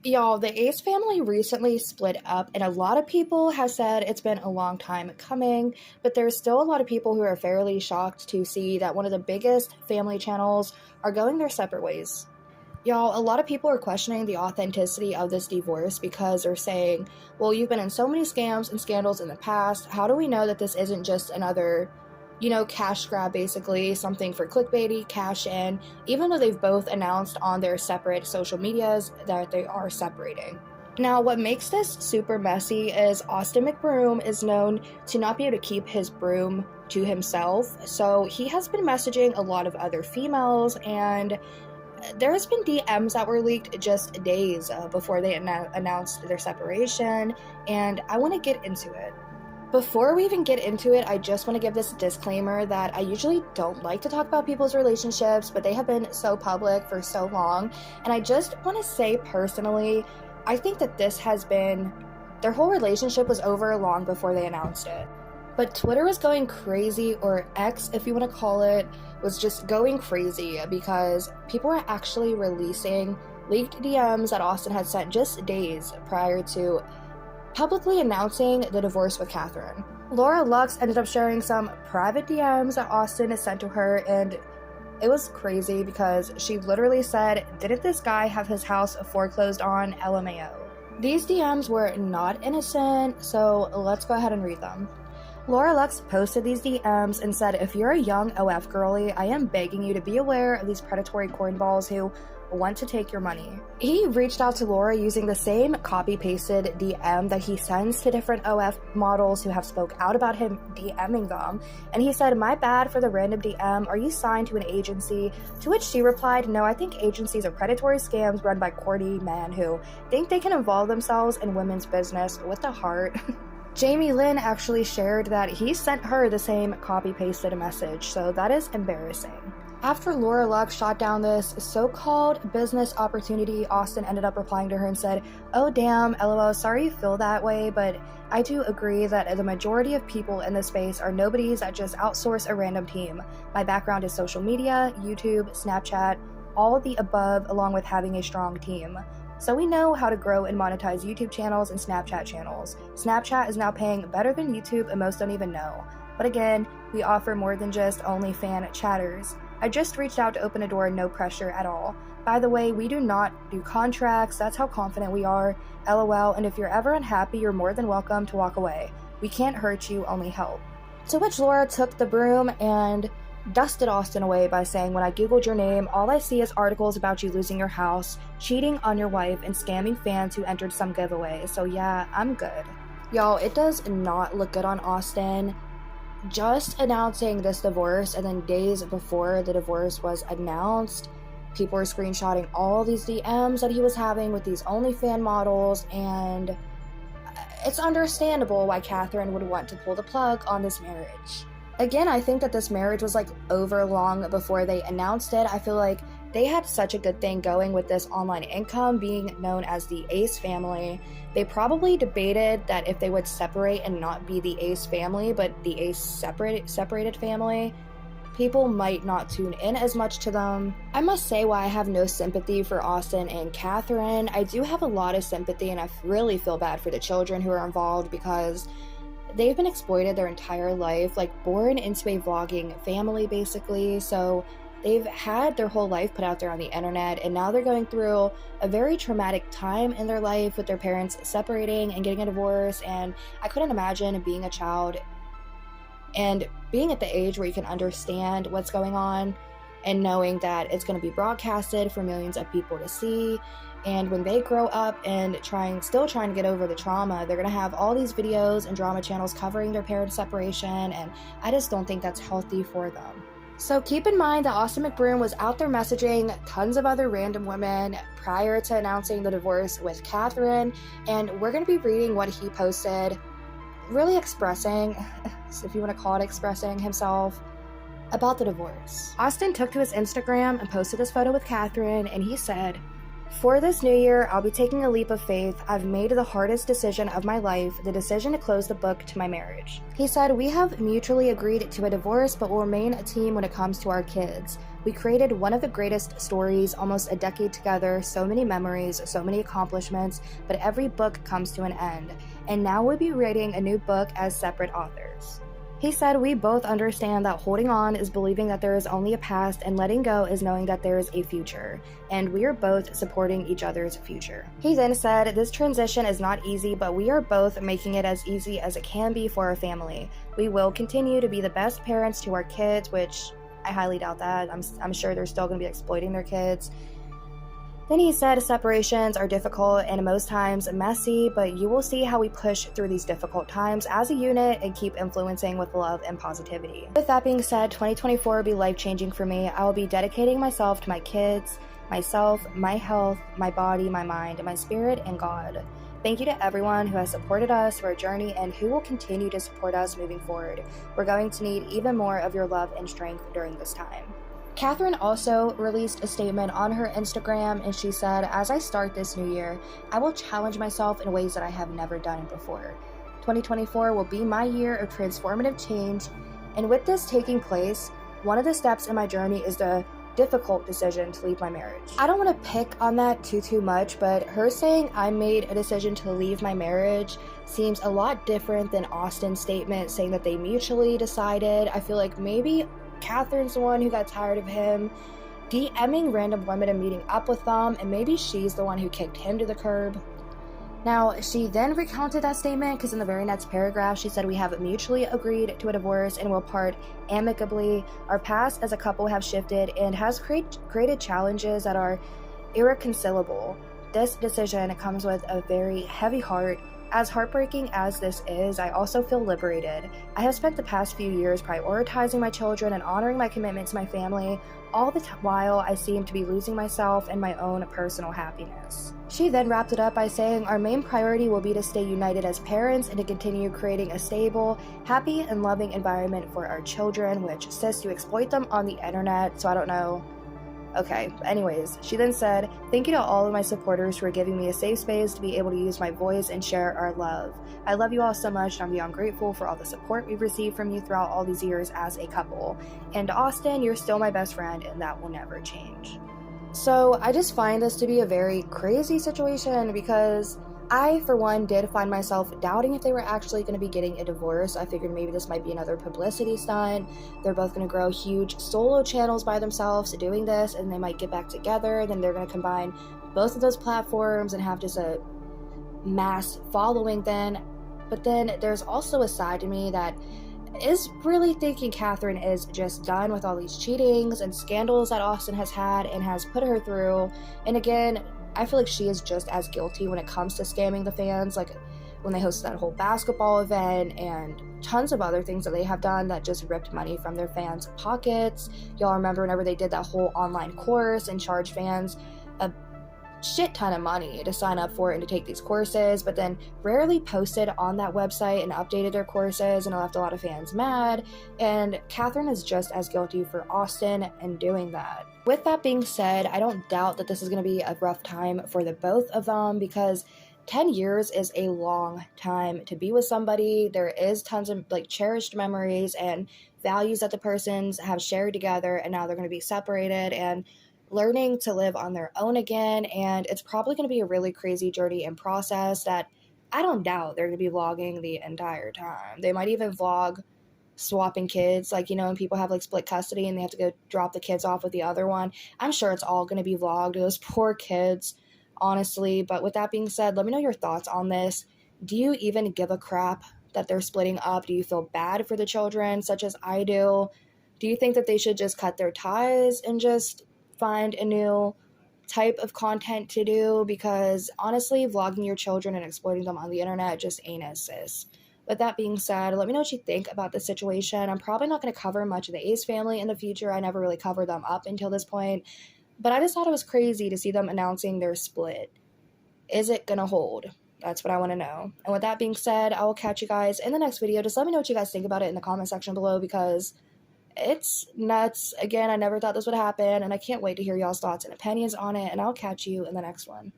Y'all, the Ace family recently split up, and a lot of people have said it's been a long time coming, but there's still a lot of people who are fairly shocked to see that one of the biggest family channels are going their separate ways. Y'all, a lot of people are questioning the authenticity of this divorce because they're saying, well, you've been in so many scams and scandals in the past. How do we know that this isn't just another, cash grab, basically, something for clickbaity, cash in, even though they've both announced on their separate social medias that they are separating. Now, what makes this super messy is Austin McBroom is known to not be able to keep his broom to himself, so he has been messaging a lot of other females, and there has been DMs that were leaked just days before they announced their separation, and I want to get into it. Before we even get into it, I just want to give this disclaimer that I usually don't like to talk about people's relationships, but they have been so public for so long, and I just want to say personally, I think that their whole relationship was over long before they announced it. But Twitter was going crazy, or X if you want to call it, was just going crazy because people were actually releasing leaked DMs that Austin had sent just days prior to publicly announcing the divorce with Catherine. Laura Lux ended up sharing some private DMs that Austin had sent to her, and it was crazy because she literally said, "Didn't this guy have his house foreclosed on? LMAO." These DMs were not innocent, so let's go ahead and read them. Laura Lux posted these DMs and said, "If you're a young OF girly, I am begging you to be aware of these predatory cornballs who want to take your money." He reached out to Laura using the same copy-pasted DM that he sends to different OF models who have spoke out about him DMing them, and he said, "My bad for the random DM, are you signed to an agency?" To which she replied, "No, I think agencies are predatory scams run by corny men who think they can involve themselves in women's business with a heart." Jamie Lynn actually shared that he sent her the same copy-pasted message, so that is embarrassing. After Laura Lux shot down this so-called business opportunity, Austin ended up replying to her and said, "Oh damn, LOL, sorry you feel that way, but I do agree that the majority of people in this space are nobodies that just outsource a random team. My background is social media, YouTube, Snapchat, all of the above, along with having a strong team. So we know how to grow and monetize YouTube channels and Snapchat channels. Snapchat is now paying better than YouTube and most don't even know. But again, we offer more than just OnlyFan chatters. I just reached out to open a door, no pressure at all. By the way, we do not do contracts, that's how confident we are. LOL, and if you're ever unhappy, you're more than welcome to walk away. We can't hurt you, only help." To which Laura took the broom and dusted Austin away by saying, "When I googled your name, all I see is articles about you losing your house, cheating on your wife, and scamming fans who entered some giveaway. So yeah, I'm good." Y'all, it does not look good on Austin. Just announcing this divorce, and then days before the divorce was announced, people were screenshotting all these DMs that he was having with these OnlyFan models, and it's understandable why Catherine would want to pull the plug on this marriage. Again, I think that this marriage was over long before they announced it. I feel like they had such a good thing going with this online income, being known as the Ace family. They probably debated that if they would separate and not be the Ace family, but the Ace separated family, people might not tune in as much to them. I must say, while I have no sympathy for Austin and Catherine, I do have a lot of sympathy, and I really feel bad for the children who are involved because they've been exploited their entire life, born into a vlogging family, basically, so they've had their whole life put out there on the internet, and now they're going through a very traumatic time in their life with their parents separating and getting a divorce, and I couldn't imagine being a child and being at the age where you can understand what's going on and knowing that it's going to be broadcasted for millions of people to see. And when they grow up and still trying to get over the trauma, they're going to have all these videos and drama channels covering their parents' separation, and I just don't think that's healthy for them. So keep in mind that Austin McBroom was out there messaging tons of other random women prior to announcing the divorce with Catherine, and we're going to be reading what he posted, really expressing, if you want to call it expressing himself, about the divorce. Austin took to his Instagram and posted this photo with Catherine, and he said, "For this new year, I'll be taking a leap of faith. I've made the hardest decision of my life, the decision to close the book to my marriage." He said, "We have mutually agreed to a divorce, but will remain a team when it comes to our kids. We created one of the greatest stories, almost a decade together, so many memories, so many accomplishments, but every book comes to an end, and now we'll be writing a new book as separate authors. He said, we both understand that holding on is believing that there is only a past, and letting go is knowing that there is a future, and we are both supporting each other's future. He then said, this transition is not easy, but we are both making it as easy as it can be for our family. We will continue to be the best parents to our kids, which I highly doubt that. I'm sure they're still going to be exploiting their kids. Then he said, separations are difficult and most times messy, but you will see how we push through these difficult times as a unit and keep influencing with love and positivity. With that being said, 2024 will be life-changing for me. I will be dedicating myself to my kids, myself, my health, my body, my mind, and my spirit, and God. Thank you to everyone who has supported us for our journey and who will continue to support us moving forward. We're going to need even more of your love and strength during this time. Catherine also released a statement on her Instagram, and she said, as I start this new year, I will challenge myself in ways that I have never done before. 2024 will be my year of transformative change, and with this taking place, one of the steps in my journey is the difficult decision to leave my marriage. I don't want to pick on that too much, but her saying I made a decision to leave my marriage seems a lot different than Austin's statement saying that they mutually decided. I feel like maybe Catherine's the one who got tired of him DMing random women and meeting up with them, and maybe she's the one who kicked him to the curb. Now, she then recounted that statement because in the very next paragraph, she said, we have mutually agreed to a divorce and will part amicably. Our past as a couple have shifted and has created challenges that are irreconcilable. This decision comes with a very heavy heart. As heartbreaking as this is, I also feel liberated. I have spent the past few years prioritizing my children and honoring my commitment to my family, all the while I seem to be losing myself and my own personal happiness. She then wrapped it up by saying, our main priority will be to stay united as parents and to continue creating a stable, happy, and loving environment for our children, which says to exploit them on the internet, so I don't know. Okay, anyways, she then said, thank you to all of my supporters for giving me a safe space to be able to use my voice and share our love. I love you all so much, and I'm beyond grateful for all the support we've received from you throughout all these years as a couple. And Austin, you're still my best friend, and that will never change. So I just find this to be a very crazy situation because I, for one, did find myself doubting if they were actually going to be getting a divorce. I figured maybe this might be another publicity stunt. They're both going to grow huge solo channels by themselves doing this, and they might get back together. Then they're going to combine both of those platforms and have just a mass following then. But then there's also a side to me that is really thinking Catherine is just done with all these cheatings and scandals that Austin has had and has put her through. And again, I feel like she is just as guilty when it comes to scamming the fans, like when they hosted that whole basketball event and tons of other things that they have done that just ripped money from their fans' pockets. Y'all remember whenever they did that whole online course and charged fans a shit ton of money to sign up for it and to take these courses, but then rarely posted on that website and updated their courses, and it left a lot of fans mad. And Catherine is just as guilty for Austin in doing that. With that being said, I don't doubt that this is going to be a rough time for the both of them because 10 years is a long time to be with somebody. There is tons of cherished memories and values that the persons have shared together, and now they're going to be separated and learning to live on their own again. And it's probably going to be a really crazy journey and process that I don't doubt they're going to be vlogging the entire time. They might even vlog swapping kids, when people have split custody and they have to go drop the kids off with the other one. I'm sure it's all going to be vlogged. Those poor kids, honestly. But with that being said, let me know your thoughts on this. Do you even give a crap that they're splitting up? Do you feel bad for the children, such as I do? Do you think that they should just cut their ties and just find a new type of content to do? Because honestly, vlogging your children and exploiting them on the internet just ain't as sis. With that being said, let me know what you think about the situation. I'm probably not going to cover much of the Ace family in the future. I never really covered them up until this point. But I just thought it was crazy to see them announcing their split. Is it going to hold? That's what I want to know. And with that being said, I will catch you guys in the next video. Just let me know what you guys think about it in the comment section below because it's nuts. Again, I never thought this would happen, and I can't wait to hear y'all's thoughts and opinions on it, and I'll catch you in the next one.